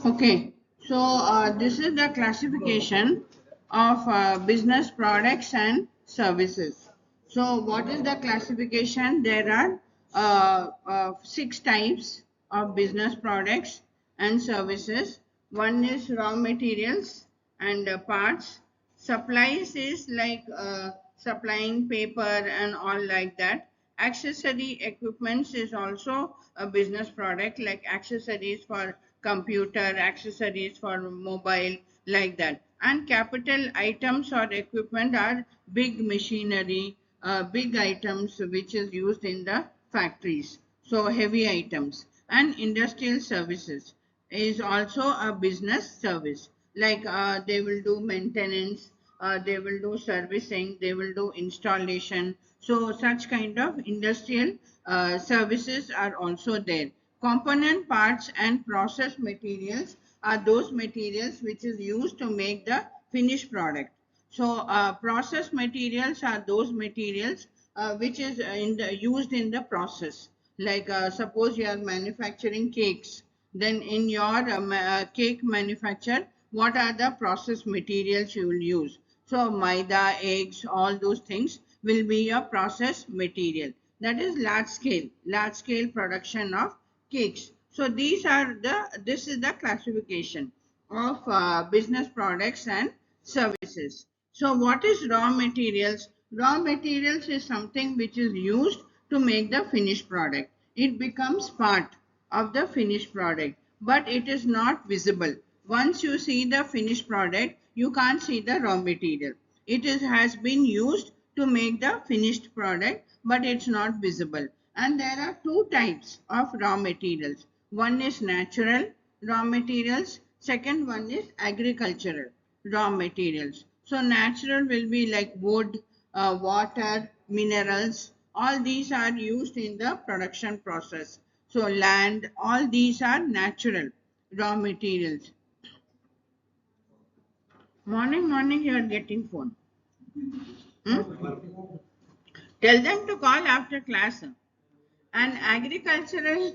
Okay, so this is the classification of business products and services. So, what is the classification? There are six types of business products and services. One is raw materials and parts. Supplies is like supplying paper and all like that. Accessory equipments is also a business product, like accessories for computer, accessories for mobile, like that. And capital items or equipment are big machinery, big items which is used in the factories. So heavy items. And industrial services is also a business service. Like they will do maintenance, they will do servicing, they will do installation. So such kind of industrial services are also there. Component parts and process materials are those materials which is used to make the finished product. So process materials are those materials which is used in the process. Like suppose you are manufacturing cakes, then in your cake manufacture, what are the process materials you will use? So maida, eggs, all those things will be your process material. That is large scale production of cakes. So this is the classification of business products and services. So what is raw materials? Raw materials is something which is used to make the finished product. It becomes part of the finished product, but it is not visible. Once you see the finished product, you can't see the raw material. Has been used to make the finished product, but it's not visible. And there are two types of raw materials. One is natural raw materials. Second one is agricultural raw materials. So natural will be like wood, water, minerals. All these are used in the production process. So land, all these are natural raw materials. Morning, you are getting phone. Hmm? Tell them to call after class. And agricultural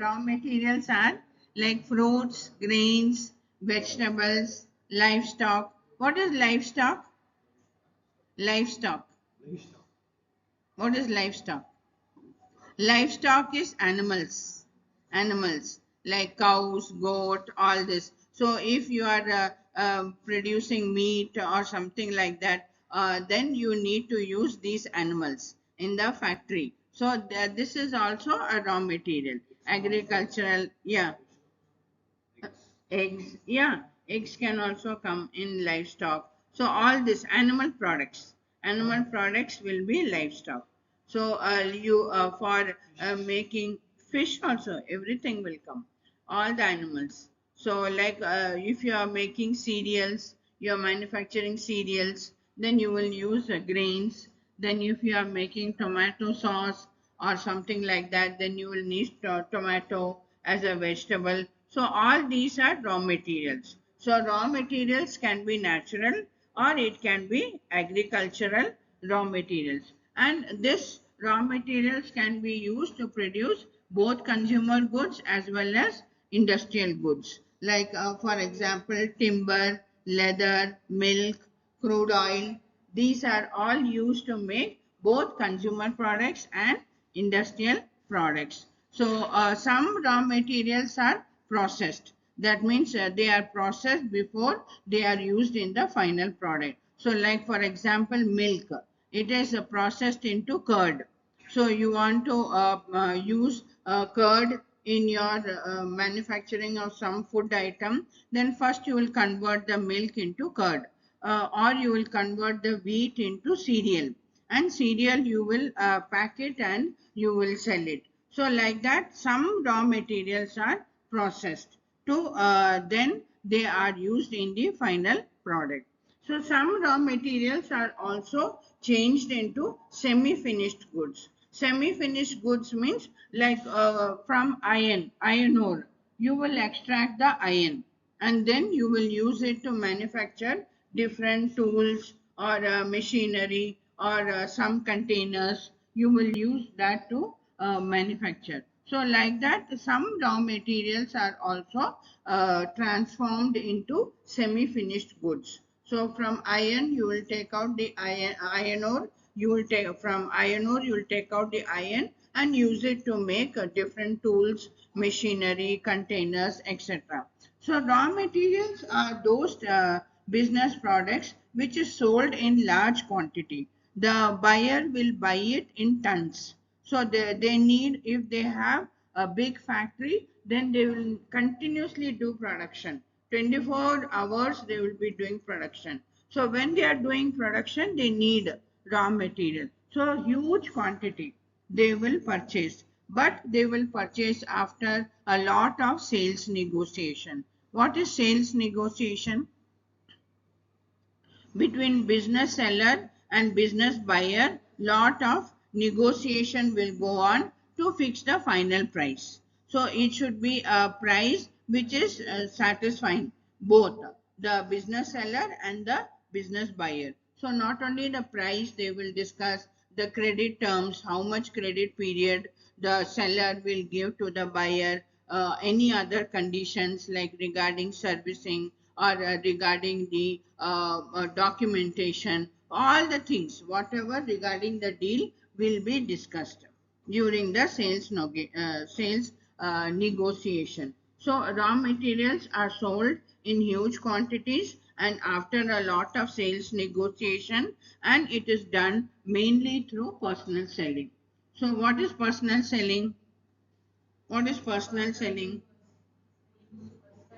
raw materials are like fruits, grains, vegetables, livestock. What is livestock? Livestock. What is livestock? Livestock is animals like cows, goat, all this. So if you are producing meat or something like that, then you need to use these animals in the factory. So this is also a raw material. Agricultural, yeah. Eggs, yeah, eggs can also come in livestock. So all this animal products will be livestock. So you for making fish also, everything will come, all the animals. So like if you are making cereals, you are manufacturing cereals, then you will use grains. Then if you are making tomato sauce or something like that, then you will need tomato as a vegetable. So all these are raw materials. So raw materials can be natural or it can be agricultural raw materials. And this raw materials can be used to produce both consumer goods as well as industrial goods. Like for example, timber, leather, milk, crude oil. These are all used to make both consumer products and industrial products. So some raw materials are processed. That means they are processed before they are used in the final product. So like for example, milk. It is processed into curd. So you want to use curd in your manufacturing of some food item, then first you will convert the milk into curd, or you will convert the wheat into cereal, and cereal you will pack it and you will sell it. So like that, some raw materials are processed to then they are used in the final product. So some raw materials are also changed into semi-finished goods. Semi-finished goods means like from iron ore. You will extract the iron and then you will use it to manufacture different tools or machinery or some containers. You will use that to manufacture. So like that, some raw materials are also transformed into semi-finished goods. So from iron, you will take out the iron ore. You will take from iron ore, you will take out the iron and use it to make different tools, machinery, containers, etc. So raw materials are those business products which is sold in large quantity. The buyer will buy it in tons. So they need, if they have a big factory, then they will continuously do production. 24 hours they will be doing production. So when they are doing production, they need raw material. So huge quantity they will purchase, but they will purchase after a lot of sales negotiation. What is sales negotiation? Between business seller and business buyer, lot of negotiation will go on to fix the final price. So it should be a price which is satisfying both the business seller and the business buyer. So not only the price, they will discuss the credit terms, how much credit period the seller will give to the buyer, any other conditions like regarding servicing or regarding the documentation, all the things, whatever regarding the deal will be discussed during the sales negotiation. So raw materials are sold in huge quantities and after a lot of sales negotiation, and it is done mainly through personal selling. So what is personal selling? What is personal selling?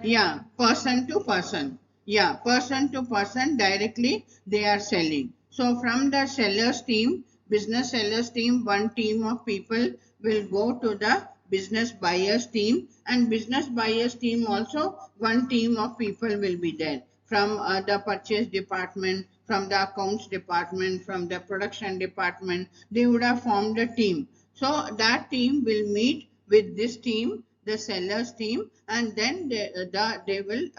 Yeah, person to person. Yeah, person to person directly they are selling. So from the sellers team, business sellers team, one team of people will go to the business buyers team, and business buyers team also one team of people will be there from the purchase department, from the accounts department, from the production department. They would have formed a team. So that team will meet with this team, the sellers team, and then they will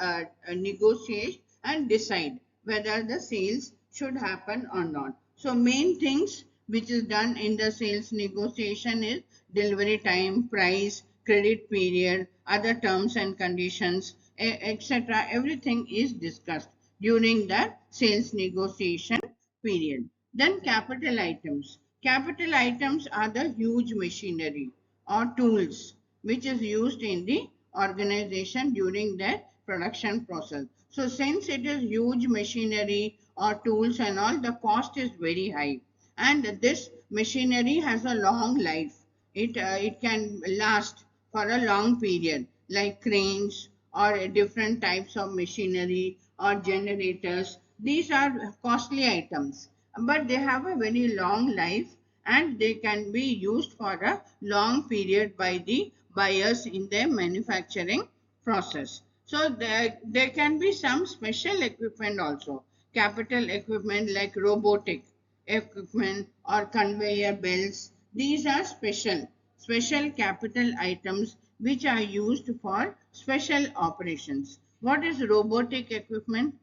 negotiate and decide whether the sales should happen or not. So main things which is done in the sales negotiation is delivery time, price, credit period, other terms and conditions, etc. Everything is discussed during the sales negotiation period. Then capital items. Capital items are the huge machinery or tools which is used in the organization during the production process. So since it is huge machinery or tools and all, the cost is very high. And this machinery has a long life. It can last for a long period, like cranes or different types of machinery or generators. These are costly items, but they have a very long life and they can be used for a long period by the buyers in their manufacturing process. So there can be some special equipment also, capital equipment like robotic equipment or conveyor belts. These are special capital items which are used for special operations. What is robotic equipment?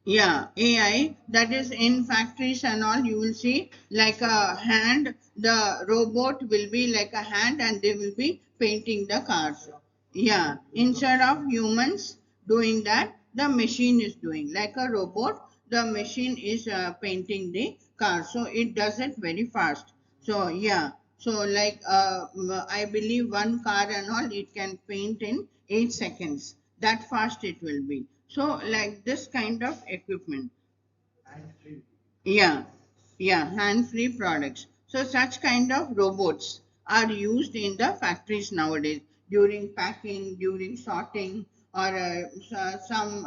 Yeah, AI, that is in factories and all, you will see like a hand, the robot will be like a hand and they will be painting the cars. Yeah, instead of humans doing that, the machine is doing. Like a robot, the machine is painting the car. So it does it very fast. So yeah, so like I believe one car and all, it can paint in 8 seconds. That fast it will be. So like this kind of equipment. Yeah, yeah, hand-free products. So such kind of robots are used in the factories nowadays during packing, during sorting, or some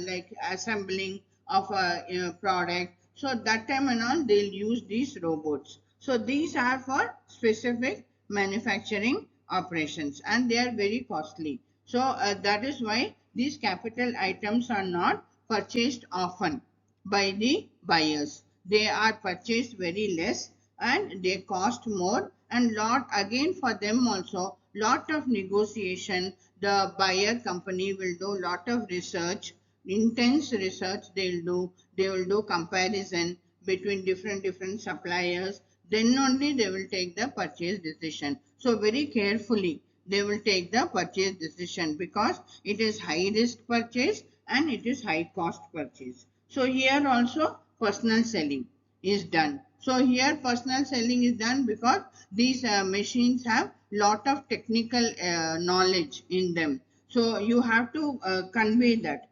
like assembling of a product. So that time and all they'll use these robots. So these are for specific manufacturing operations and they are very costly. So that is why these capital items are not purchased often by the buyers. They are purchased very less and they cost more and lot again for them also lot of negotiation. The buyer company will do lot of research, intense research they'll do. They will do comparison between different suppliers. then only they will take the purchase decision. So very carefully they will take the purchase decision, because it is high risk purchase and it is high cost purchase. So here also personal selling is done. So here personal selling is done because these machines have lot of technical knowledge in them. So you have to convey that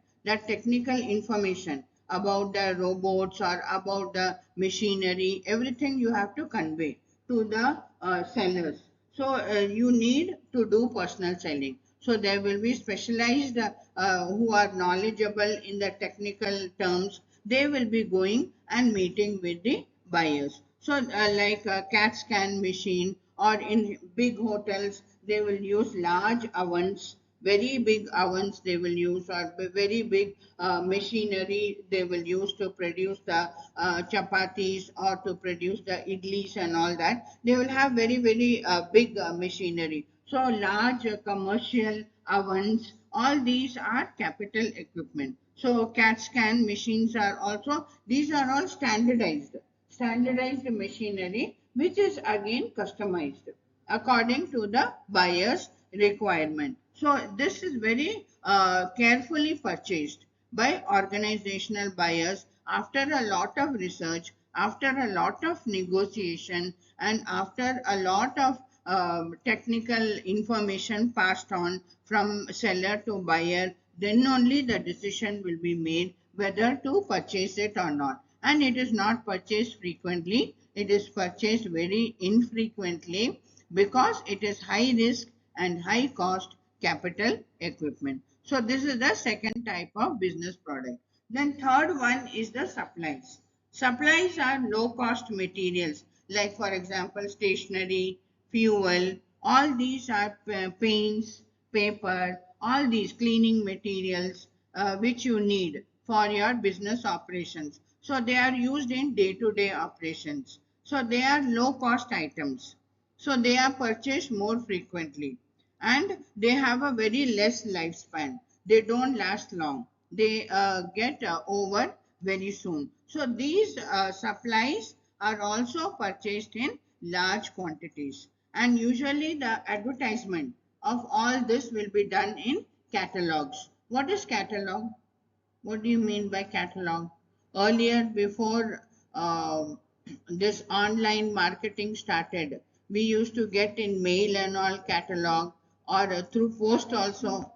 technical information about the robots or about the machinery, everything you have to convey to the sellers. So you need to do personal selling. So there will be specialized who are knowledgeable in the technical terms. They will be going and meeting with the buyers. So like a CAT scan machine, or in big hotels, they will use large ovens, very big ovens they will use, or very big machinery they will use to produce the chapatis or to produce the idlis and all that. They will have very big machinery. So large commercial ovens, all these are capital equipment. So CAT scan machines are also, these are all standardized machinery, which is again customized according to the buyer's requirement. So this is very carefully purchased by organizational buyers after a lot of research, after a lot of negotiation, and after a lot of technical information passed on from seller to buyer. Then only the decision will be made whether to purchase it or not. And it is not purchased frequently, it is purchased very infrequently, because it is high risk and high cost capital equipment. So this is the second type of business product. Then third one is the supplies. Supplies are low cost materials, like for example stationery, fuel, all these are paints, paper, all these cleaning materials which you need for your business operations. So they are used in day-to-day operations. So they are low cost items. So they are purchased more frequently, and they have a very less lifespan. They don't last long. They get over very soon. So these supplies are also purchased in large quantities, and usually the advertisement of all this will be done in catalogs. What is catalog? What do you mean by catalog? Earlier, before this online marketing started, we used to get in mail and all catalog, or through post also.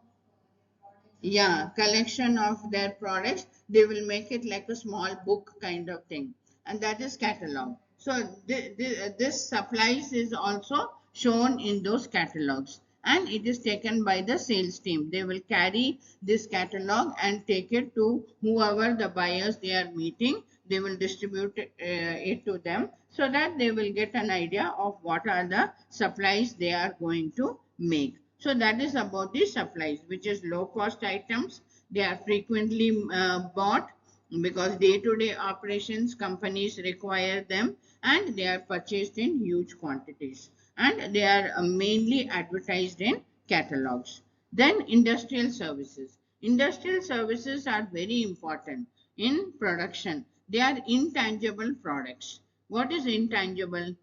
Yeah, collection of their products. They will make it like a small book kind of thing, and that is catalog. So this supplies is also shown in those catalogs, and it is taken by the sales team. They will carry this catalog and take it to whoever the buyers they are meeting. They will distribute it to them, so that they will get an idea of what are the supplies they are going to make. So that is about the supplies, which is low cost items. They are frequently bought because day-to-day operations companies require them, and they are purchased in huge quantities, and they are mainly advertised in catalogs. Then industrial services. Industrial services are very important in production. They are intangible products. What is intangible?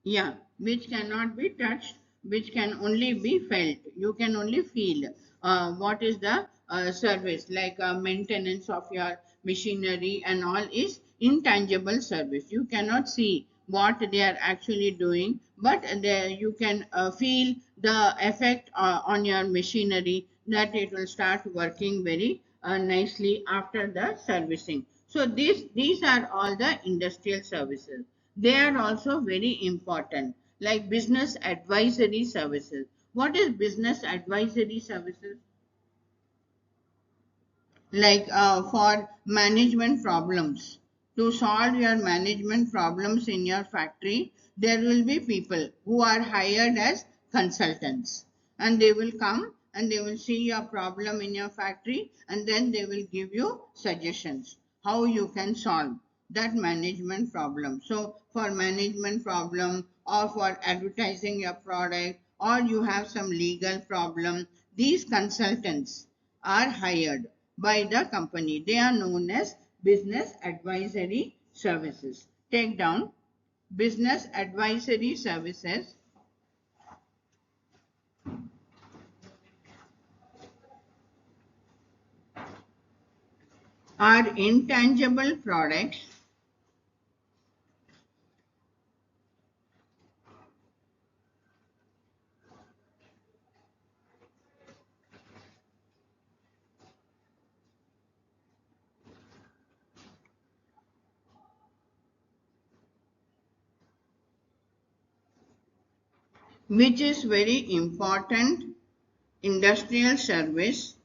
Yeah, which cannot be touched, which can only be felt. You can only feel what is the service, like maintenance of your machinery and all is intangible service. You cannot see what they are actually doing, but you can feel the effect on your machinery, that it will start working very nicely after the servicing. So these are all the industrial services. They are also very important, like business advisory services. What is business advisory services? Like for management problems. To solve your management problems in your factory, there will be people who are hired as consultants, and they will come and they will see your problem in your factory, and then they will give you suggestions how you can solve that management problem. So for management problem, or for advertising your product, or you have some legal problem, these consultants are hired by the company. They are known as business advisory services. Take down. business advisory services are intangible products which is very important industrial service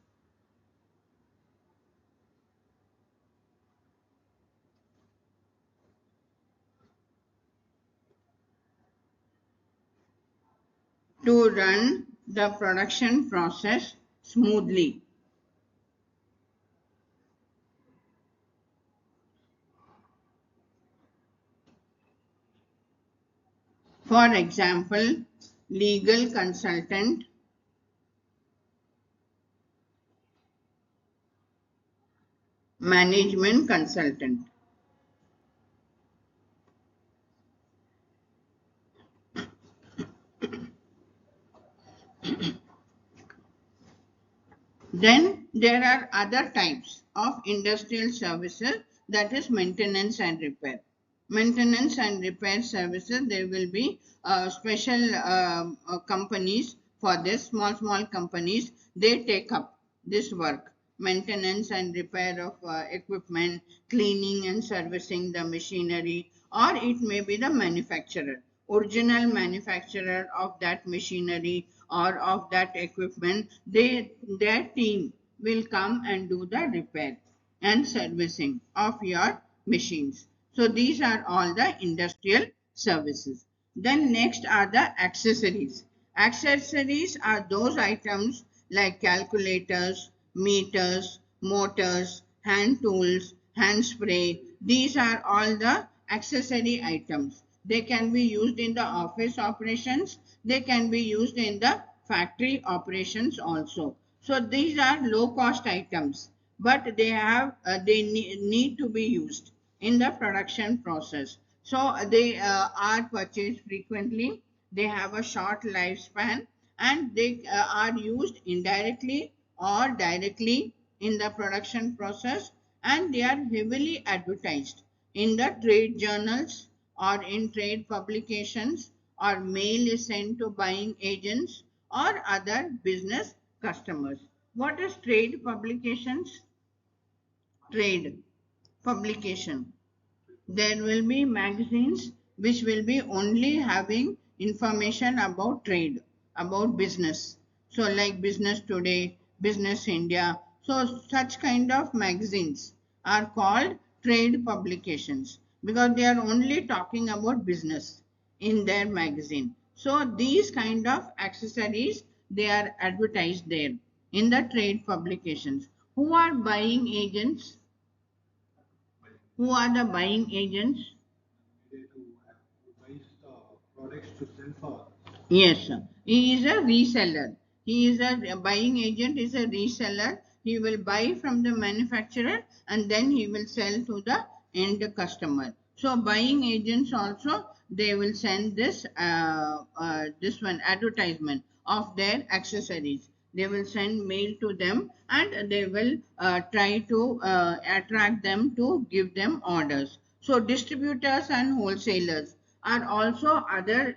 to run the production process smoothly. For example, legal consultant, management consultant. Then there are other types of industrial services, that is maintenance and repair. Maintenance and repair services, there will be special companies for this, small companies, they take up this work, maintenance and repair of equipment, cleaning and servicing the machinery, or it may be the manufacturer, original manufacturer of that machinery or of that equipment. Their team will come and do the repair and servicing of your machines. So these are all the industrial services. Then next are the accessories. Accessories are those items like calculators, meters, motors, hand tools, hand spray. These are all the accessory items. They can be used in the office operations. They can be used in the factory operations also. So these are low cost items, but they need to be used in the production process. So they are purchased frequently. They have a short lifespan, and they are used indirectly or directly in the production process, and they are heavily advertised in the trade journals or in trade publications, or mail is sent to buying agents or other business customers. What is trade publications? Trade publication, there will be magazines which will be only having information about trade, about business. So like Business Today, Business India. So such kind of magazines are called trade publications because they are only talking about business in their magazine. So these kind of accessories, they are advertised there in the trade publications. Who are buying agents? Who are the buying agents? Yes, sir. He is a reseller. He is a buying agent, is a reseller. He will buy from the manufacturer and then he will sell to the end customer. So buying agents also, they will send this one advertisement of their accessories. They will send mail to them and they will try to attract them to give them orders. So distributors and wholesalers are also other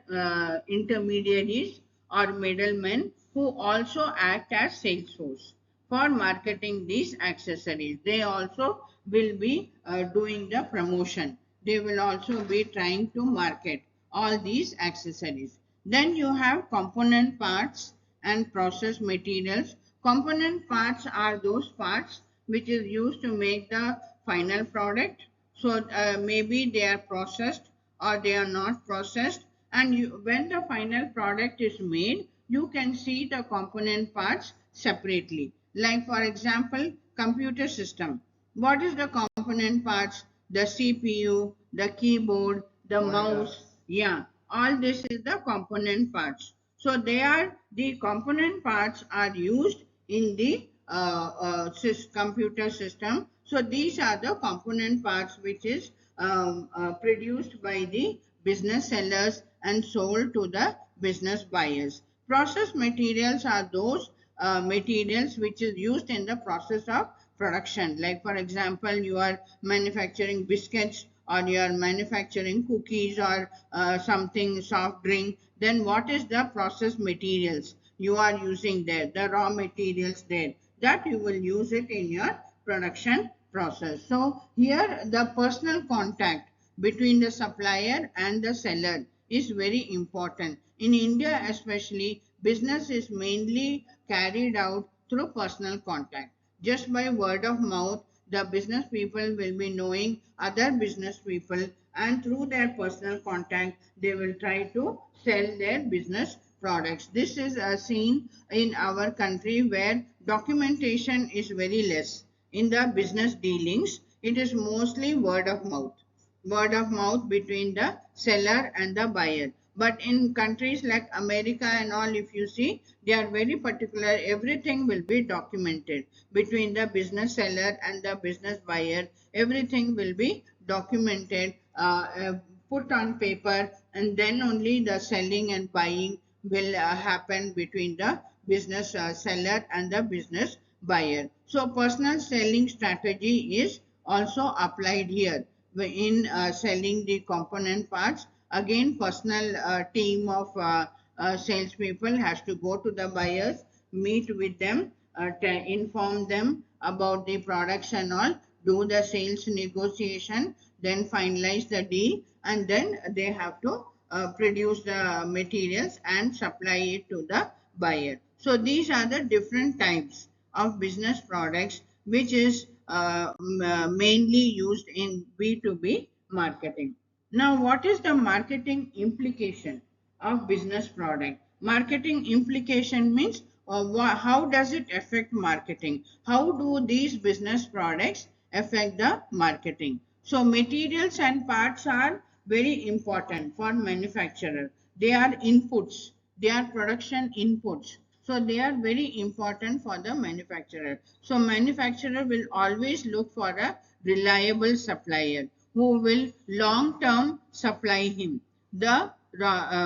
intermediaries or middlemen who also act as sales force for marketing these accessories. They also will be doing the promotion. They will also be trying to market all these accessories. Then you have component parts and process materials. Component parts are those parts which is used to make the final product. So maybe they are processed or they are not processed, and when the final product is made, you can see the component parts separately. Like for example, computer system. What is the component parts? The CPU, the keyboard, the mouse. Yeah, all this is the component parts. So the component parts are used in the computer system. So these are the component parts which is produced by the business sellers and sold to the business buyers. Process materials are those materials which is used in the process of production. Like for example, you are manufacturing biscuits or you are manufacturing cookies or something soft drink. Then what is the process materials you are using there? The raw materials there that you will use it in your production process. So here the personal contact between the supplier and the seller is very important. In India especially, business is mainly carried out through personal contact. Just by word of mouth, the business people will be knowing other business people, and through their personal contact, they will try to sell their business products. This is seen in our country where documentation is very less. In the business dealings, it is mostly word of mouth between the seller and the buyer. But in countries like America and all, if you see, they are very particular. Everything will be documented between the business seller and the business buyer. Everything will be documented, put on paper, and then only the selling and buying will happen between the business seller and the business buyer. So personal selling strategy is also applied here in selling the component parts. Again, personal team of salespeople has to go to the buyers, meet with them, inform them about the products and all, do the sales negotiation, then finalize the deal, and then they have to produce the materials and supply it to the buyer. So these are the different types of business products which is mainly used in B2B marketing. Now, what is the marketing implication of business product? Marketing implication means how does it affect marketing? How do these business products affect the marketing? So materials and parts are very important for manufacturer. They are inputs. They are production inputs. So they are very important for the manufacturer. So manufacturer will always look for a reliable supplier who will long term supply him the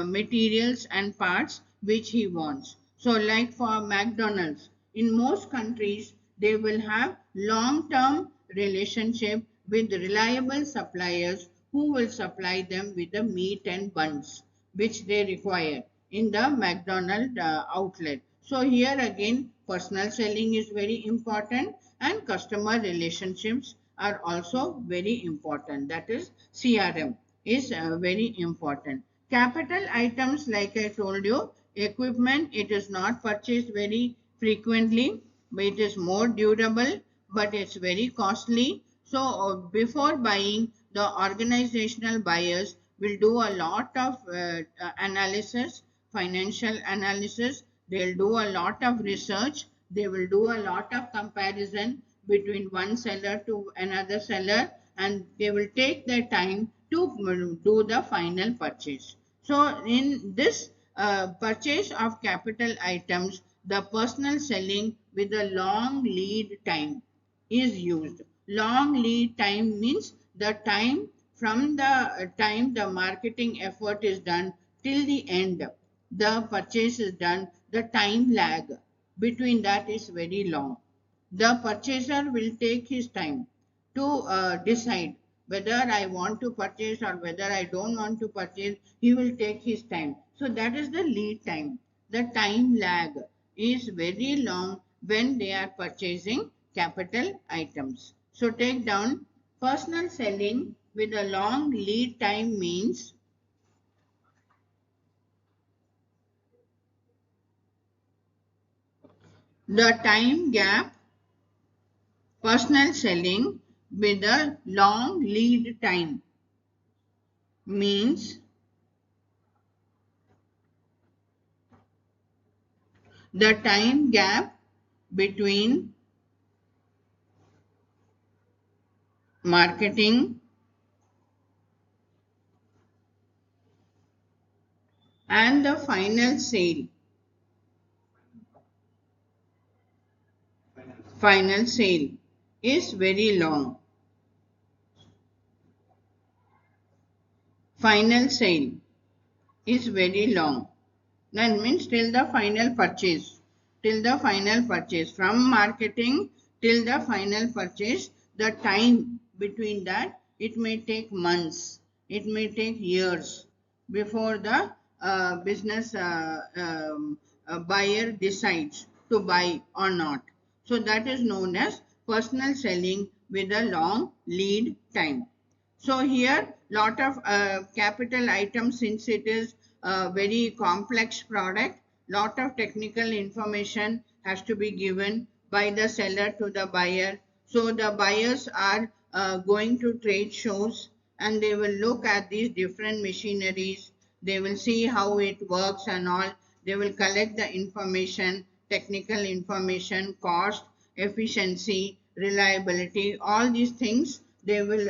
materials and parts which he wants. So like for McDonald's, in most countries, they will have long term relationship with reliable suppliers who will supply them with the meat and buns which they require in the McDonald outlet. So here again, personal selling is very important and customer relationships are also very important. That is CRM is very important. Capital items, like I told you, equipment, it is not purchased very frequently, but it is more durable, but it's very costly. So before buying, the organizational buyers will do a lot of analysis, financial analysis. They'll do a lot of research. They will do a lot of comparison between one seller to another seller, and they will take their time to do the final purchase. So in this purchase of capital items, the personal selling with a long lead time is used. Long lead time means the time from the time the marketing effort is done till the end, the purchase is done, the time lag between that is very long. The purchaser will take his time to decide whether I want to purchase or whether I don't want to purchase. He will take his time. So that is the lead time. The time lag is very long when they are purchasing capital items. So take down, personal selling with a long lead time means the time gap. Personal selling with a long lead time means the time gap between marketing and the final sale is very long. final sale is very long. That means till the final purchase. Till the final purchase. From marketing till the final purchase, the time between that, it may take months, it may take years before the business buyer decides to buy or not. So that is known as personal selling with a long lead time. So here lot of capital items, since it is a very complex product, lot of technical information has to be given by the seller to the buyer. So the buyers are going to trade shows and they will look at these different machineries. They will see how it works and all. They will collect the information, technical information, cost, efficiency, reliability, all these things they will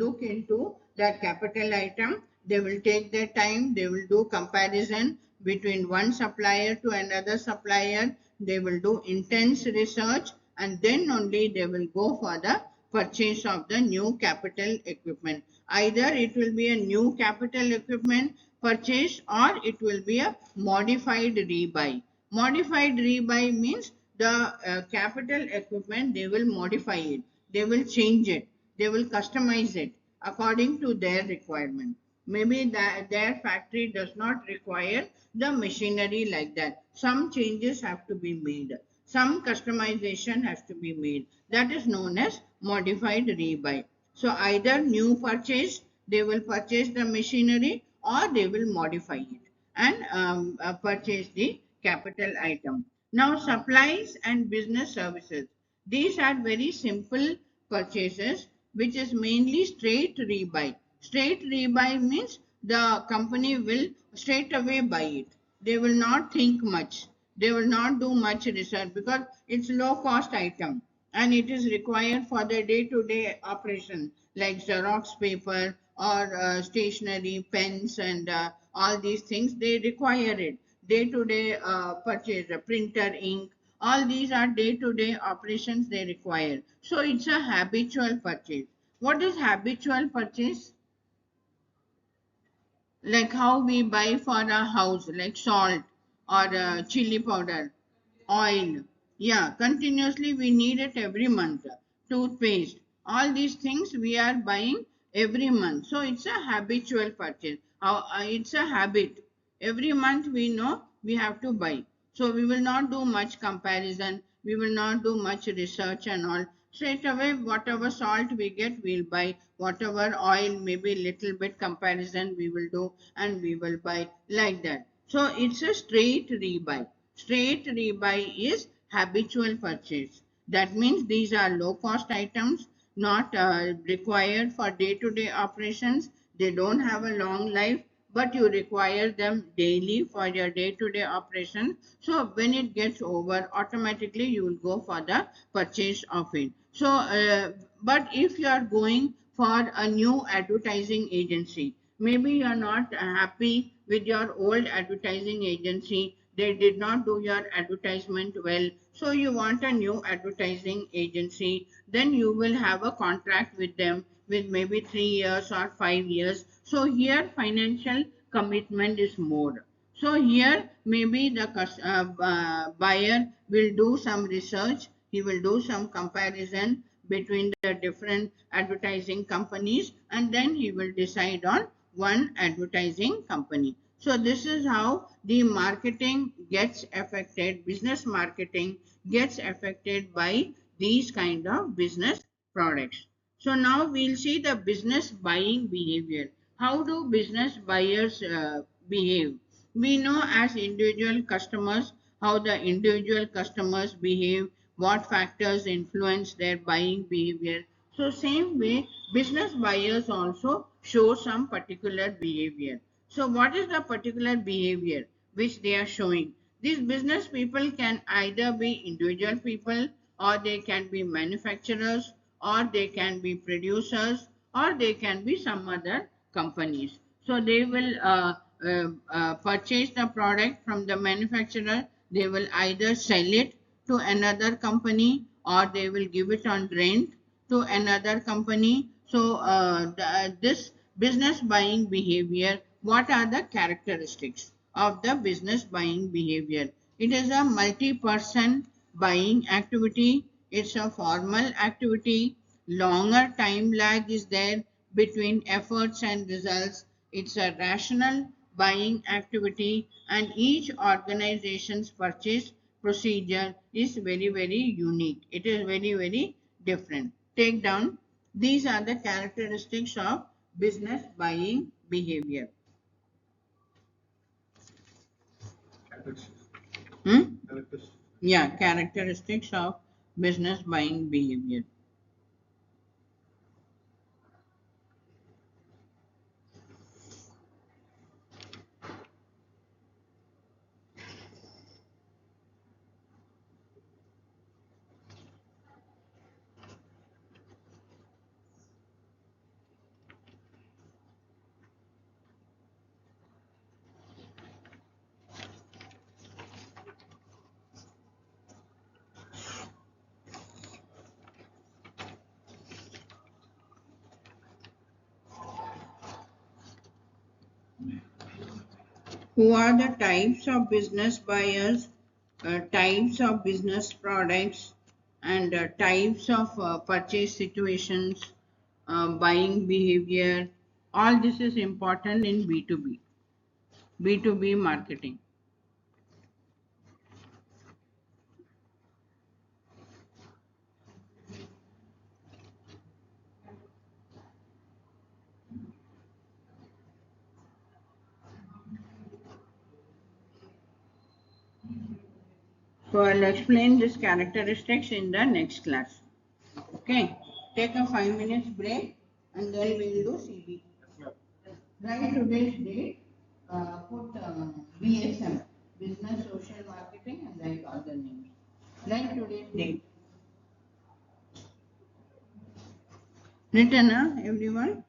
look into that capital item. They will take their time. They will do comparison between one supplier to another supplier. They will do intense research and then only they will go for the purchase of the new capital equipment. Either it will be a new capital equipment purchase or it will be a modified rebuy. Modified rebuy means the capital equipment, they will modify it, they will change it, they will customize it according to their requirement. Maybe that their factory does not require the machinery like that. Some changes have to be made. Some customization has to be made. That is known as modified rebuy. So either new purchase, they will purchase the machinery or they will modify it and purchase the capital item. Now supplies and business services. These are very simple purchases which is mainly straight rebuy. Straight rebuy means the company will straight away buy it. They will not think much. They will not do much research because it's low cost item and it is required for the day-to-day operation like Xerox paper or stationery, pens and all these things. They require it. Day-to-day purchase, printer, ink, all these are day-to-day operations they require. So it's a habitual purchase. What is habitual purchase? Like how we buy for a house, like salt or chili powder, oil. Yeah, continuously we need it every month. Toothpaste, all these things we are buying every month. So it's a habitual purchase. It's a habit. Every month we know we have to buy. So we will not do much comparison. We will not do much research and all. Straight away, whatever salt we get, we'll buy. Whatever oil, maybe little bit comparison we will do and we will buy like that. So it's a straight rebuy. Straight rebuy is habitual purchase. That means these are low cost items, not required for day-to-day operations. They don't have a long life, but you require them daily for your day-to-day operation. So when it gets over, automatically you will go for the purchase of it. So, but if you are going for a new advertising agency, maybe you are not happy with your old advertising agency, they did not do your advertisement well, so you want a new advertising agency, then you will have a contract with them with maybe 3 years or 5 years. So here financial commitment is more. So here maybe the buyer will do some research, he will do some comparison between the different advertising companies and then he will decide on one advertising company. So this is how the marketing gets affected, business marketing gets affected by these kind of business products. So now we'll see the business buying behavior. How do business buyers behave? We know as individual customers how the individual customers behave, what factors influence their buying behavior. So same way, business buyers also show some particular behavior. So what is the particular behavior which they are showing? These business people can either be individual people or they can be manufacturers or they can be producers or they can be some other companies. So they will purchase the product from the manufacturer. They will either sell it to another company or they will give it on rent to another company. So this Business buying behavior. What are the characteristics of the business buying behavior? It is a multi-person buying activity. It's a formal activity. Longer time lag is there between efforts and results. It's a rational buying activity, and each organization's purchase procedure is very unique. It is very different. Take down. These are the characteristics of business buying behavior. Hmm? Yeah, characteristics of business buying behavior. Who are the types of business buyers, types of business products, and types of purchase situations, buying behavior? All this is important in B2B marketing. So I'll explain these characteristics in the next class. Okay, take a 5 minutes break and then we'll do CB. Write today's date, put BSM, Business Social Marketing, and write all the names. Write today's date. Written, everyone?